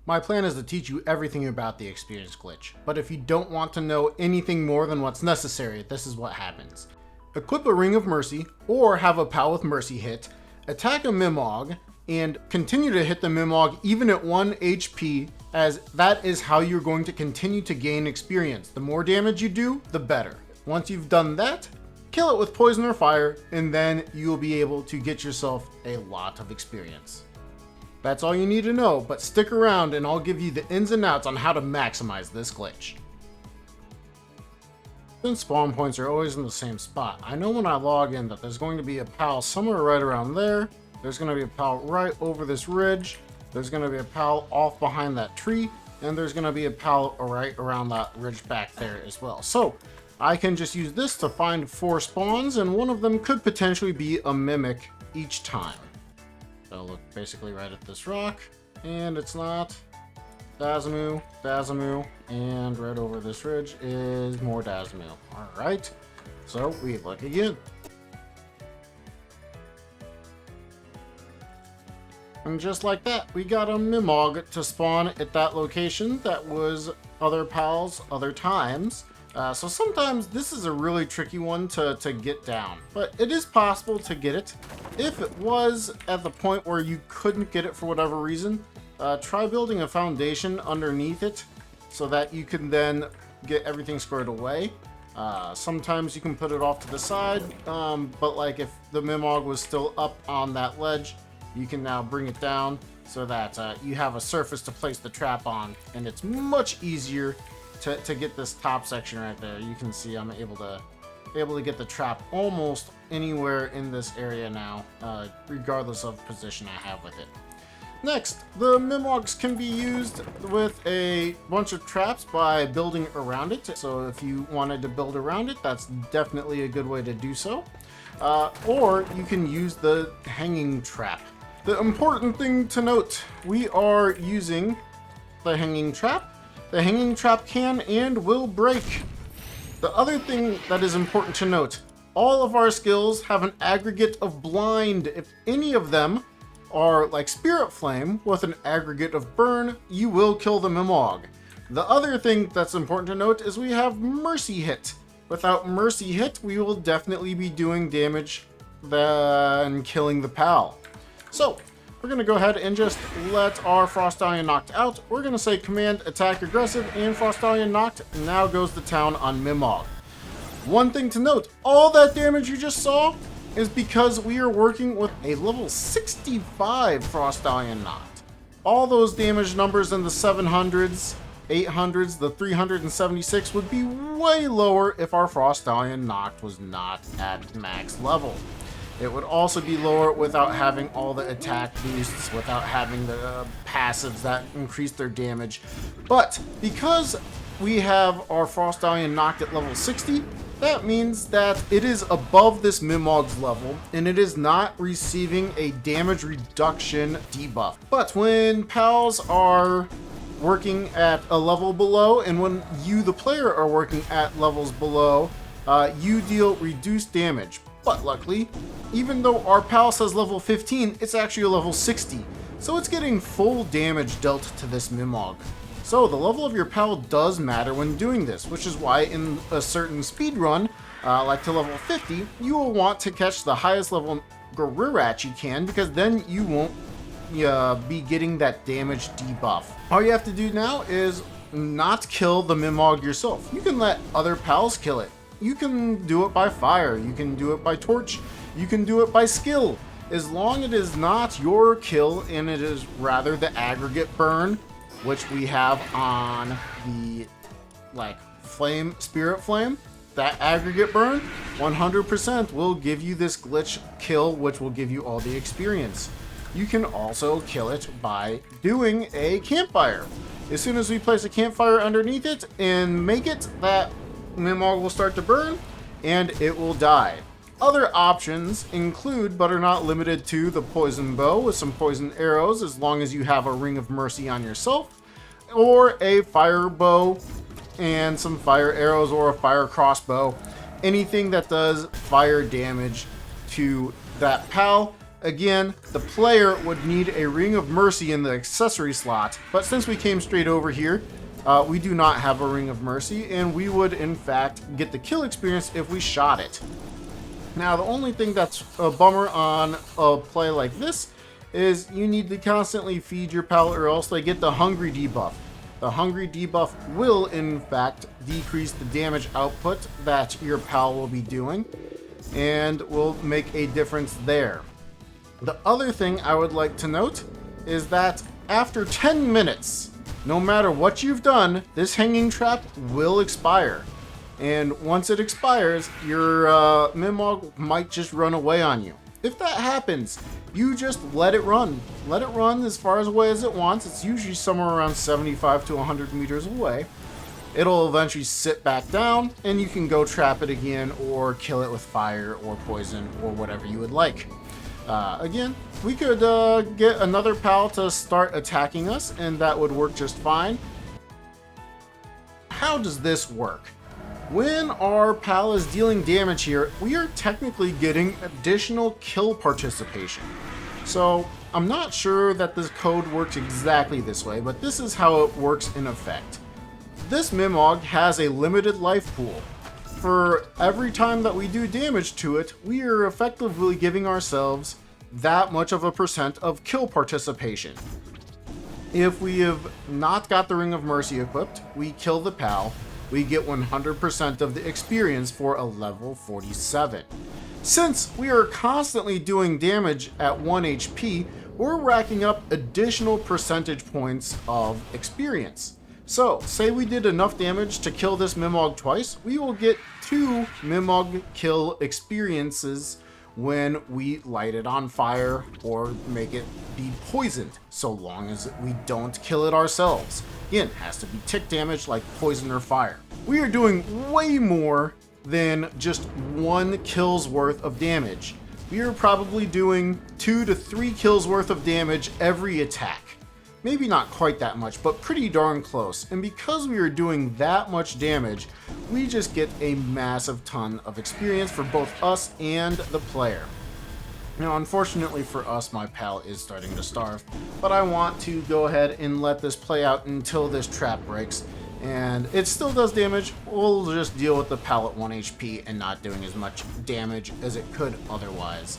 My plan is to teach you everything about the experience glitch, but if you don't want to know anything more than what's necessary, this is what happens. Equip a Ring of Mercy, or have a pal with Mercy hit, attack a Mimog, and continue to hit the Mimog even at 1 HP, as that is how you're going to continue to gain experience. The more damage you do, the better. Once you've done that, kill it with poison or fire, and then you'll be able to get yourself a lot of experience. That's all you need to know, but stick around and I'll give you the ins and outs on how to maximize this glitch. Since spawn points are always in the same spot, I know when I log in that there's going to be a pal somewhere right around there, there's going to be a pal right over this ridge, there's going to be a pal off behind that tree, and there's going to be a pal right around that ridge back there as well. So I can just use this to find 4 spawns, and one of them could potentially be a mimic each time. So look basically right at this rock, and it's not. Dazamu, Dazamu, and right over this ridge is more Dazamu. Alright, so we look again. And just like that, we got a Mimog to spawn at that location that was other pals other times. So sometimes this is a really tricky one to get down, but it is possible to get it. If it was at the point where you couldn't get it for whatever reason, try building a foundation underneath it so that you can then get everything squared away. Sometimes you can put it off to the side, but like if the Mimog was still up on that ledge, you can now bring it down so that you have a surface to place the trap on, and it's much easier to get this top section right there. You can see I'm able to get the trap almost anywhere in this area now, regardless of position I have with it. Next, the Mimogs can be used with a bunch of traps by building around it. So if you wanted to build around it, that's definitely a good way to do so. Or you can use the hanging trap. The important thing to note, we are using the hanging trap. The hanging trap can and will break. The other thing that is important to note, all of our skills have an aggregate of blind. If any of them are like Spirit Flame with an aggregate of burn, you will kill the Mimog. The other thing that's important to note is we have Mercy Hit. Without Mercy Hit, we will definitely be doing damage than killing the pal. So we're going to go ahead and just let our Frostallion knocked out. We're going to say command attack aggressive, and Frostallion knocked. Now goes to town on Mimog. One thing to note, all that damage you just saw is because we are working with a level 65 Frostallion knocked. All those damage numbers in the 700s, 800s, the 376 would be way lower if our Frostallion knocked was not at max level. It would also be lower without having all the attack boosts, without having the passives that increase their damage. But because we have our Frostallion knocked at level 60, that means that it is above this Mimog's level, and it is not receiving a damage reduction debuff. But when pals are working at a level below, and when you, the player, are working at levels below, you deal reduced damage. But luckily, even though our pal says level 15, it's actually a level 60. So it's getting full damage dealt to this Mimog. So the level of your pal does matter when doing this, which is why in a certain speed run, like to level 50, you will want to catch the highest level Garurat you can, because then you won't be getting that damage debuff. All you have to do now is not kill the Mimog yourself. You can let other pals kill it. You can do it by fire, you can do it by torch, you can do it by skill. As long as it is not your kill and it is rather the aggregate burn, which we have on the flame, Spirit Flame, that aggregate burn 100% will give you this glitch kill, which will give you all the experience. You can also kill it by doing a campfire. As soon as we place a campfire underneath it and make it, that Mimog will start to burn and it will die. Other options include, but are not limited to, the poison bow with some poison arrows, as long as you have a Ring of Mercy on yourself, or a fire bow and some fire arrows, or a fire crossbow. Anything that does fire damage to that pal, Again, the player would need a Ring of Mercy in the accessory slot, but since we came straight over here, we do not have a Ring of Mercy, and we would in fact get the kill experience if we shot it. Now, the only thing that's a bummer on a play like this is you need to constantly feed your pal or else they get the hungry debuff. The hungry debuff will in fact decrease the damage output that your pal will be doing and will make a difference there. The other thing I would like to note is that after 10 minutes, no matter what you've done, this hanging trap will expire. And once it expires, your Mimog might just run away on you. If that happens, you just let it run. Let it run as far away as it wants. It's usually somewhere around 75 to 100 meters away. It'll eventually sit back down, and you can go trap it again or kill it with fire or poison or whatever you would like. Again, we could get another pal to start attacking us, and that would work just fine. How does this work? When our pal is dealing damage here, we are technically getting additional kill participation. So I'm not sure that this code works exactly this way, but this is how it works in effect. This Mimog has a limited life pool. For every time that we do damage to it, we are effectively giving ourselves that much of a percent of kill participation. If we have not got the Ring of Mercy equipped, we kill the pal, we get 100% of the experience for a level 47. Since we are constantly doing damage at 1 HP, we're racking up additional percentage points of experience. So, say we did enough damage to kill this Mimog twice, we will get 2 Mimog kill experiences when we light it on fire or make it be poisoned, so long as we don't kill it ourselves. Again, it has to be tick damage like poison or fire. We are doing way more than just 1 kill's worth of damage. We are probably doing 2 to 3 kills worth of damage every attack. Maybe not quite that much, but pretty darn close. And because we are doing that much damage, we just get a massive ton of experience for both us and the player. Now, unfortunately for us, my pal is starting to starve, but I want to go ahead and let this play out until this trap breaks. And it still does damage. We'll just deal with the pal at 1 HP and not doing as much damage as it could otherwise.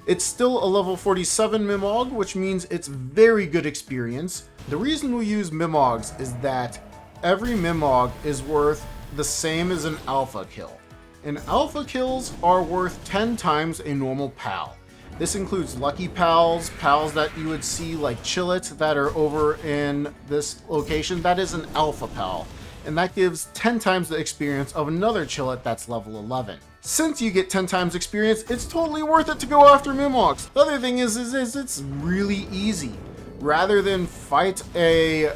It's still a level 47 Mimog, which means it's very good experience. The reason we use Mimogs is that every Mimog is worth the same as an alpha kill. And alpha kills are worth 10 times a normal pal. This includes lucky pals, pals that you would see like Chillet that are over in this location. That is an alpha pal, and that gives 10 times the experience of another Chillet that's level 11. Since you get 10 times experience, it's totally worth it to go after Mimogs. The other thing is it's really easy. Rather than fight a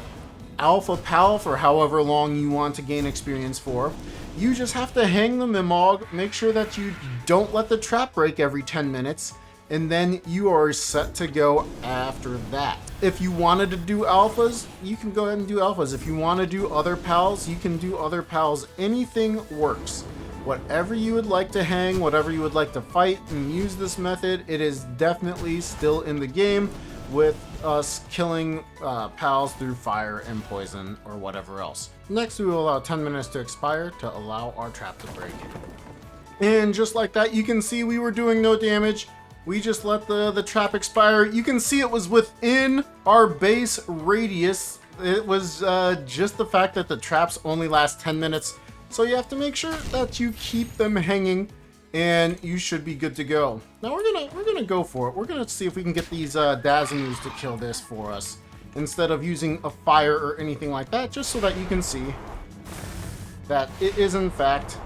alpha pal for however long you want to gain experience for, you just have to hang the Mimog, make sure that you don't let the trap break every 10 minutes, and then you are set to go after that. If you wanted to do alphas, you can go ahead and do alphas. If you want to do other pals, you can do other pals. Anything works. Whatever you would like to hang, whatever you would like to fight and use this method, it is definitely still in the game with us killing pals through fire and poison or whatever else. Next, we will allow 10 minutes to expire to allow our trap to break. And just like that, you can see we were doing no damage. We just let the trap expire. You can see it was within our base radius. It was just the fact that the traps only last 10 minutes. So you have to make sure that you keep them hanging, and you should be good to go. Now we're gonna go for it. We're gonna see if we can get these Dazamus to kill this for us instead of using a fire or anything like that, just so that you can see that it is in fact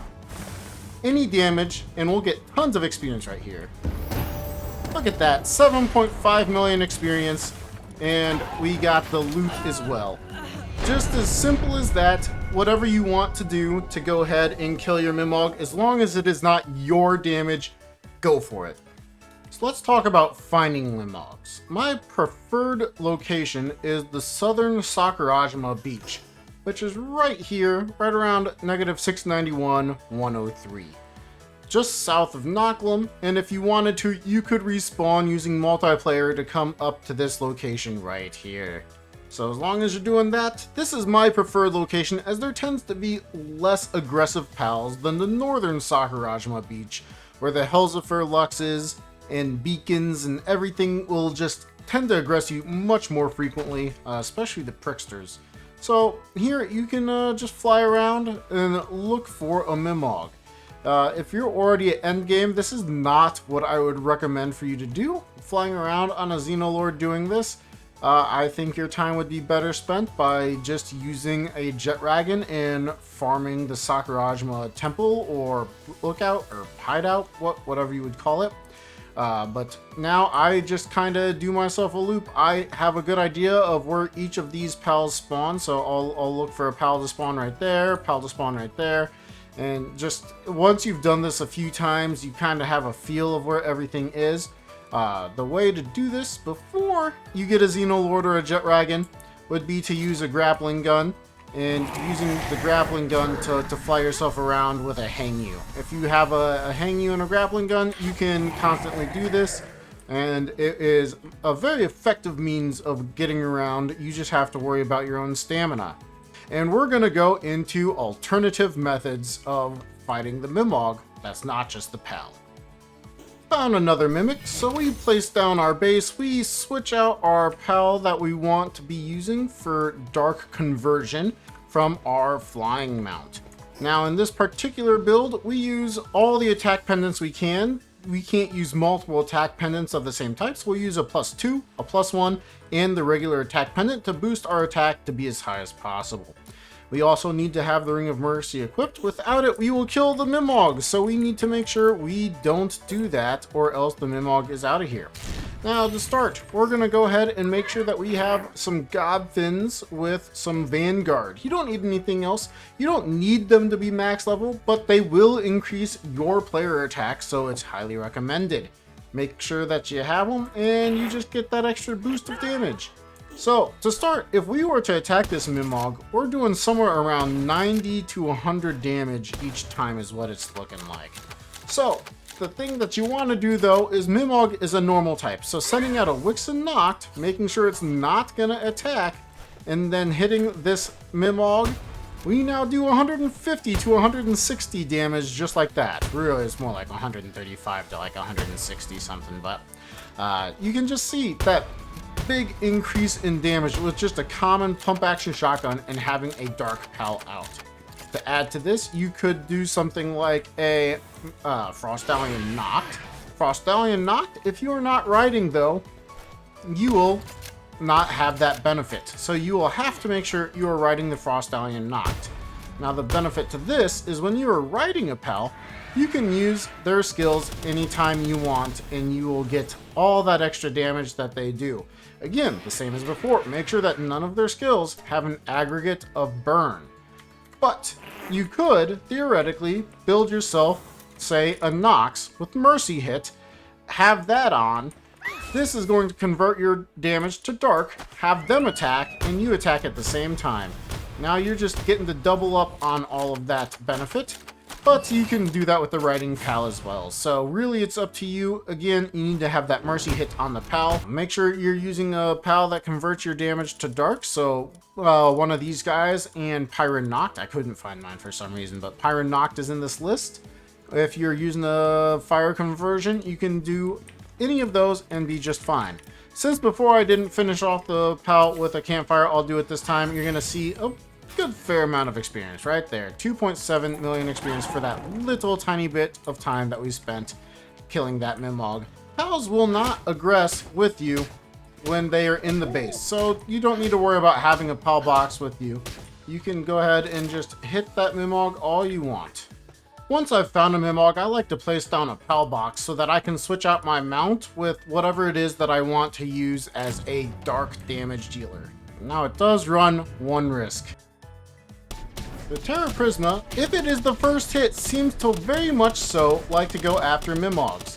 any damage, and we'll get tons of experience right here. Look at that, 7.5 million experience, and we got the loot as well. Just as simple as that. Whatever you want to do to go ahead and kill your Mimog, as long as it is not your damage, go for it. So let's talk about finding Mimogs. My preferred location is the southern Sakurajima beach, which is right here, right around -691, 103. just south of Nocklum, and if you wanted to, you could respawn using multiplayer to come up to this location right here. So as long as you're doing that, this is my preferred location, as there tends to be less aggressive pals than the northern Sakurajima beach, where the Helsifer Luxes and beacons and everything will just tend to aggress you much more frequently, especially the Pricksters. So here you can just fly around and look for a Mimog. If you're already at endgame, this is not what I would recommend for you to do. Flying around on a Xenoloord doing this, I think your time would be better spent by just using a Jetragon and farming the Sakurajima Temple or Lookout or Hideout, whatever you would call it. But now I just kind of do myself a loop. I have a good idea of where each of these pals spawn, so I'll look for a pal to spawn right there, pal to spawn right there. And just once you've done this a few times, you kind of have a feel of where everything is. The way to do this before you get a Xenoloord or a Jetragon would be to use a grappling gun, and using the grappling gun to fly yourself around with a Hang-U. If you have a Hang-U and a grappling gun, you can constantly do this, and it is a very effective means of getting around. You just have to worry about your own stamina. And we're going to go into alternative methods of fighting the Mimog that's not just the pal. Found another Mimic, so we place down our base, we switch out our pal that we want to be using for dark conversion from our flying mount. Now in this particular build, we use all the attack pendants we can. We can't use multiple attack pendants of the same type, so we'll use a +2, a +1, and the regular attack pendant to boost our attack to be as high as possible. We also need to have the Ring of Mercy equipped. Without it, we will kill the Mimogs, so we need to make sure we don't do that, or else the Mimog is out of here. Now, to start, we're going to go ahead and make sure that we have some Godfins with some Vanguard. You don't need anything else. You don't need them to be max level, but they will increase your player attack, so it's highly recommended. Make sure that you have them, and you just get that extra boost of damage. So, to start, if we were to attack this Mimog, we're doing somewhere around 90 to 100 damage each time is what it's looking like. So, the thing that you want to do though is Mimog is a normal type, so sending out a Wixen Knocked, making sure it's not going to attack, and then hitting this Mimog, we now do 150 to 160 damage just like that. Really, it's more like 135 to like 160 something, but you can just see that big increase in damage with just a common pump action shotgun and having a dark pal out. To add to this, you could do something like a Frostallion Knocked. Frostallion Knocked, if you are not riding though, you will not have that benefit. So you will have to make sure you are riding the Frostallion Knocked. Now the benefit to this is when you are riding a pal, you can use their skills anytime you want and you will get all that extra damage that they do. Again, the same as before, make sure that none of their skills have an aggregate of burn. But you could, theoretically, build yourself, say, a Nox with Mercy Hit, have that on. This is going to convert your damage to dark, have them attack, and you attack at the same time. Now you're just getting to double up on all of that benefit, but you can do that with the riding pal as well. So really it's up to you. Again, you need to have that Mercy Hit on the pal. Make sure you're using a pal that converts your damage to dark. So one of these guys and Pyron Knocked. I couldn't find mine for some reason, but Pyron Knocked is in this list. If you're using a fire conversion, you can do any of those and be just fine. Since before I didn't finish off the pal with a campfire, I'll do it this time. You're gonna see a good fair amount of experience right there. 2.7 million experience for that little tiny bit of time that we spent killing that Mimog. Pals will not aggress with you when they are in the base, so you don't need to worry about having a pal box with you. You can go ahead and just hit that Mimog all you want. Once I've found a Mimog, I like to place down a pal box so that I can switch out my mount with whatever it is that I want to use as a dark damage dealer. Now it does run one risk. The Terra Prisma, if it is the first hit, seems to very much so like to go after Mimogs.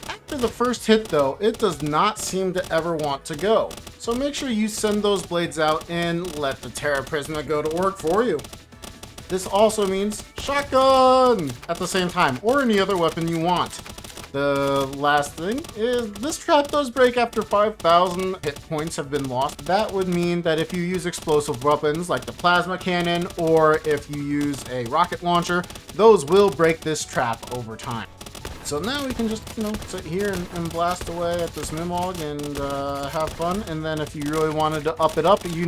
After the first hit though, it does not seem to ever want to go. So make sure you send those blades out and let the Terra Prisma go to work for you. This also means shotgun at the same time, or any other weapon you want. The last thing is this trap does break after 5,000 hit points have been lost. That would mean that if you use explosive weapons like the plasma cannon, or if you use a rocket launcher, those will break this trap over time. So now we can just, sit here and blast away at this Mimog and have fun. And then if you really wanted to up it up, you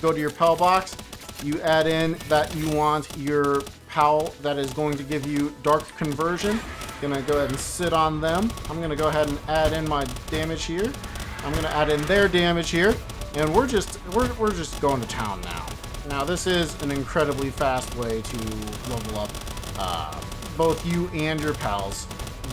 go to your PAL box, you add in that you want your PAL that is going to give you dark conversion. Gonna go ahead and sit on them. I'm gonna go ahead and add in my damage here. I'm gonna add in their damage here, and we're just going to town now. Now this is an incredibly fast way to level up both you and your pals,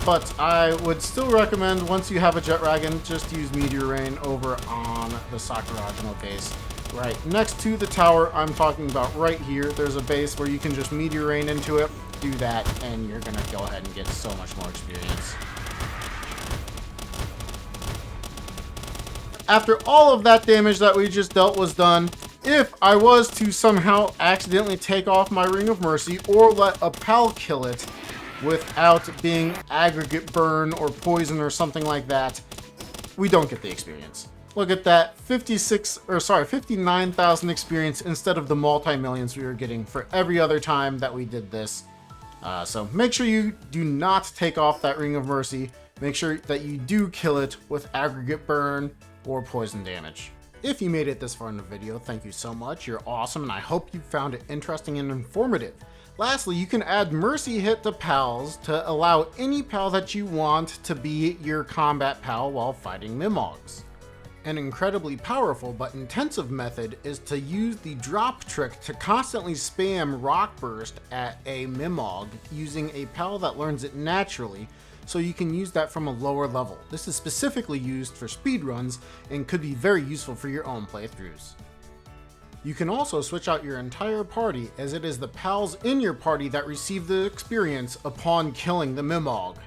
but I would still recommend once you have a jet wagon, just use Meteor Rain over on the Sakurajima base. Right next to the tower I'm talking about right here, there's a base where you can just Meteor Rain into it. Do that and you're gonna go ahead and get so much more experience. After all of that damage that we just dealt was done, if I was to somehow accidentally take off my Ring of Mercy or let a pal kill it without being aggregate burn or poison or something like that, we don't get the experience. Look at that, 59,000 experience instead of the multi-millions we were getting for every other time that we did this. So make sure you do not take off that Ring of Mercy. Make sure that you do kill it with aggregate burn or poison damage. If you made it this far in the video, thank you so much. You're awesome, and I hope you found it interesting and informative. Lastly, you can add Mercy Hit to pals to allow any pal that you want to be your combat pal while fighting Mimogs. An incredibly powerful but intensive method is to use the drop trick to constantly spam Rock Burst at a Mimog using a pal that learns it naturally, so you can use that from a lower level. This is specifically used for speedruns and could be very useful for your own playthroughs. You can also switch out your entire party, as it is the pals in your party that receive the experience upon killing the Mimog.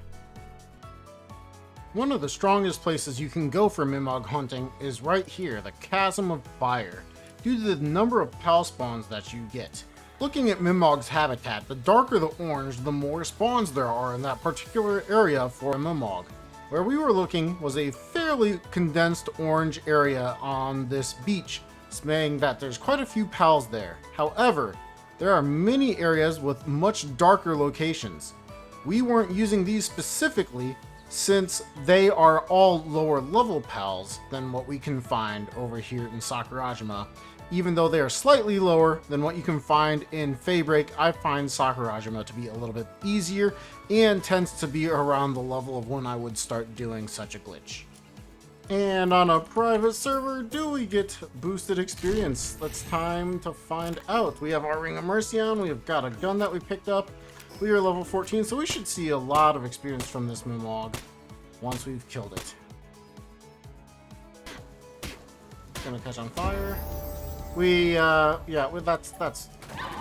One of the strongest places you can go for Mimog hunting is right here, the Chasm of Fire, due to the number of pal spawns that you get. Looking at Mimog's habitat, the darker the orange, the more spawns there are in that particular area for a Mimog. Where we were looking was a fairly condensed orange area on this beach, saying that there's quite a few pals there. However, there are many areas with much darker locations. We weren't using these specifically since they are all lower level pals than what we can find over here in Sakurajima. Even though they are slightly lower than what you can find in Faybreak, I find Sakurajima to be a little bit easier and tends to be around the level of when I would start doing such a glitch. And on a private server, do we get boosted experience? It's time to find out. We have our Ring of Mercy on, we've got a gun that we picked up. We are level 14, so we should see a lot of experience from this Mimog once we've killed it. Gonna catch on fire.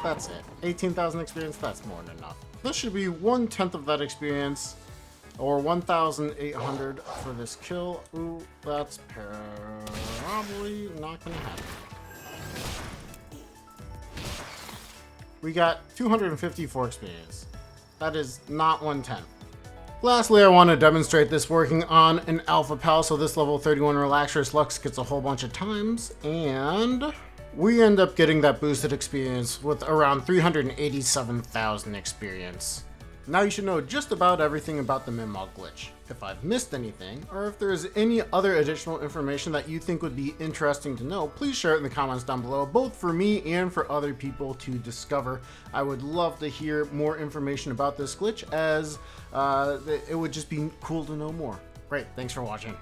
That's it. 18,000 experience, that's more than enough. This should be 1/10 of that experience, or 1,800 for this kill. Ooh, that's probably not gonna happen. We got 254 experience. That is not 1/10. Lastly, I want to demonstrate this working on an alpha pal. So this level 31 Relaxers Lux gets a whole bunch of times, and we end up getting that boosted experience with around 387,000 experience. Now you should know just about everything about the Mimog glitch. If I've missed anything, or if there's any other additional information that you think would be interesting to know, please share it in the comments down below, both for me and for other people to discover. I would love to hear more information about this glitch, as it would just be cool to know more. Great, thanks for watching.